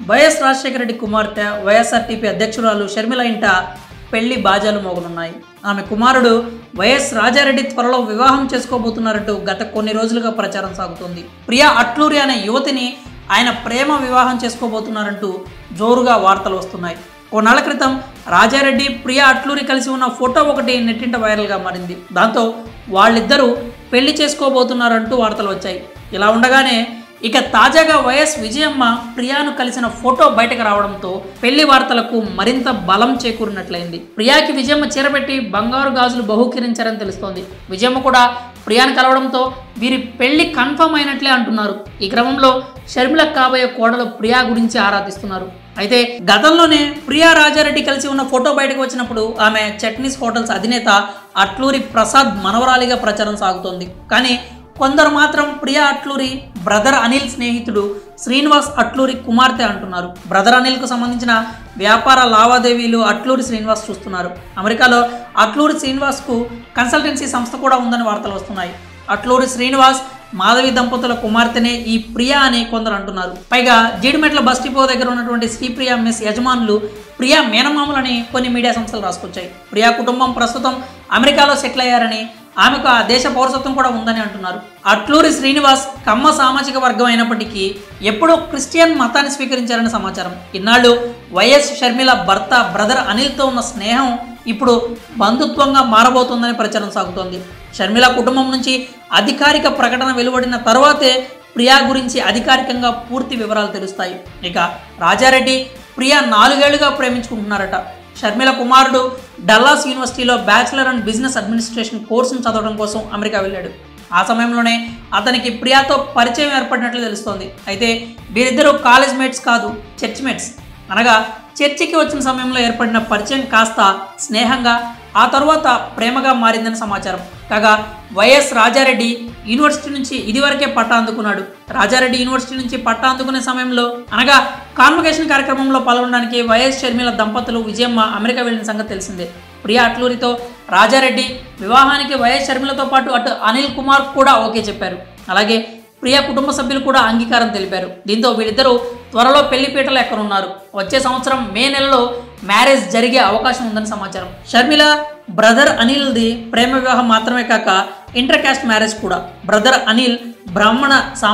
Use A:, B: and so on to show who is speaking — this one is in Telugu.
A: వైఎస్ రాజశేఖర రెడ్డి కుమార్తె వైఎస్ఆర్టీపీ అధ్యక్షురాలు షర్మిల ఇంట పెళ్లి బాజాలు మోగనున్నాయి. ఆమె కుమారుడు వైఎస్ రాజారెడ్డి త్వరలో వివాహం చేసుకోబోతున్నారంటూ గత కొన్ని రోజులుగా ప్రచారం సాగుతోంది. ప్రియా అట్లూరి అనే యువతిని ఆయన ప్రేమ వివాహం చేసుకోబోతున్నారంటూ జోరుగా వార్తలు వస్తున్నాయి. కొన్నాళ్ల క్రితం రాజారెడ్డి ప్రియా అట్లూరి కలిసి ఉన్న ఫోటో ఒకటి నెట్టింట వైరల్గా మారింది. దాంతో వాళ్ళిద్దరూ పెళ్లి చేసుకోబోతున్నారంటూ వార్తలు వచ్చాయి. ఇలా ఉండగానే ఇక తాజాగా వైఎస్ విజయమ్మ ప్రియాను కలిసిన ఫోటో బయటకు రావడంతో పెళ్లి వార్తలకు మరింత బలం చేకూరినట్లయింది. ప్రియాకి విజయమ్మ చీరపెట్టి బంగారు గాజులు బహూకరించారని తెలుస్తోంది. విజయమ్మ కూడా ప్రియాను కలవడంతో వీరి పెళ్లి కన్ఫర్మ్ అయినట్లే అంటున్నారు. ఈ క్రమంలో షర్మిల కాబోయే కోడలు ప్రియా గురించి ఆరాధిస్తున్నారు. అయితే గతంలోనే ప్రియా రాజారెడ్డి కలిసి ఉన్న ఫోటో బయటకు వచ్చినప్పుడు ఆమె చట్నీస్ హోటల్స్ అధినేత అట్లూరి ప్రసాద్ మనవరాలిగా ప్రచారం సాగుతోంది. కానీ కొందరు మాత్రం ప్రియా అట్లూరి బ్రదర్ అనిల్ స్నేహితుడు శ్రీనివాస్ అట్లూరి కుమార్తె అంటున్నారు. బ్రదర్ అనిల్కు సంబంధించిన వ్యాపార లావాదేవీలు అట్లూరి శ్రీనివాస్ చూస్తున్నారు. అమెరికాలో అట్లూరి శ్రీనివాస్కు కన్సల్టెన్సీ సంస్థ కూడా ఉందని వార్తలు వస్తున్నాయి. అట్లూరి శ్రీనివాస్ మాధవి దంపతుల కుమార్తెనే ఈ ప్రియా అని కొందరు అంటున్నారు. పైగా జీడిమెట్ల బస్ డిపో దగ్గర ఉన్నటువంటి శ్రీప్రియా మెస్ యజమానులు ప్రియా మేనమామలని కొన్ని మీడియా సంస్థలు రాసుకొచ్చాయి. ప్రియా కుటుంబం ప్రస్తుతం అమెరికాలో సెటిల్ అయ్యారని, ఆమెకు ఆ దేశ పౌరసత్వం కూడా ఉందని అంటున్నారు. అట్లూరి శ్రీనివాస్ కమ్మ సామాజిక వర్గం అయినప్పటికీ ఎప్పుడో క్రిస్టియన్ మతాన్ని స్వీకరించారని సమాచారం. ఇన్నాళ్ళు వైఎస్ షర్మిల భర్త బ్రదర్ అనిల్తో ఉన్న స్నేహం ఇప్పుడు బంధుత్వంగా మారబోతోందని ప్రచారం సాగుతోంది. షర్మిల కుటుంబం నుంచి అధికారిక ప్రకటన వెలువడిన తర్వాతే ప్రియా గురించి అధికారికంగా పూర్తి వివరాలు తెలుస్తాయి. ఇక రాజారెడ్డి ప్రియా 4 ఏళ్లుగా ప్రేమించుకుంటున్నారట. షర్మిల కుమారుడు డల్లాస్ యూనివర్సిటీలో బ్యాచిలర్ అండ్ బిజినెస్ అడ్మినిస్ట్రేషన్ కోర్సును చదవడం కోసం అమెరికా వెళ్ళాడు. ఆ సమయంలోనే అతనికి ప్రియాతో పరిచయం ఏర్పడినట్లు తెలుస్తోంది. అయితే వీరిద్దరూ కాలేజ్ మేట్స్ కాదు, చర్చ్ మేట్స్. అనగా చర్చికి వచ్చిన సమయంలో ఏర్పడిన పరిచయం కాస్త స్నేహంగా ఆ తరువాత ప్రేమగా మారిందని సమాచారం. కాగా వైఎస్ రాజారెడ్డి యూనివర్సిటీ నుంచి ఇదివరకే పట్టా అందుకున్నాడు. రాజారెడ్డి యూనివర్సిటీ నుంచి పట్టా అందుకునే సమయంలో అనగా కాన్వకేషన్ కార్యక్రమంలో పాల్గొనడానికి వైఎస్ షర్మిల దంపతులు విజయమ్మ అమెరికా వెళ్ళిన సంగతి తెలిసిందే. ప్రియా అట్లూరితో రాజారెడ్డి వివాహానికి వైఎస్ షర్మిలతో పాటు అటు అనిల్ కుమార్ కూడా ఓకే చెప్పారు. అలాగే ప్రియా కుటుంబ సభ్యులు కూడా అంగీకారం తెలిపారు. దీంతో వీళ్ళిద్దరూ త్వరలో పెళ్లిపీటలు ఎక్కనున్నారు. వచ్చే సంవత్సరం మే నెలలో మ్యారేజ్ జరిగే అవకాశం ఉందని సమాచారం. షర్మిల బ్రదర్ అనిల్ది ప్రేమ వివాహం మాత్రమే కాక ఇంటర్ కాస్ట్ మ్యారేజ్ కూడా. బ్రదర్ అనిల్ బ్రాహ్మణ సామాజిక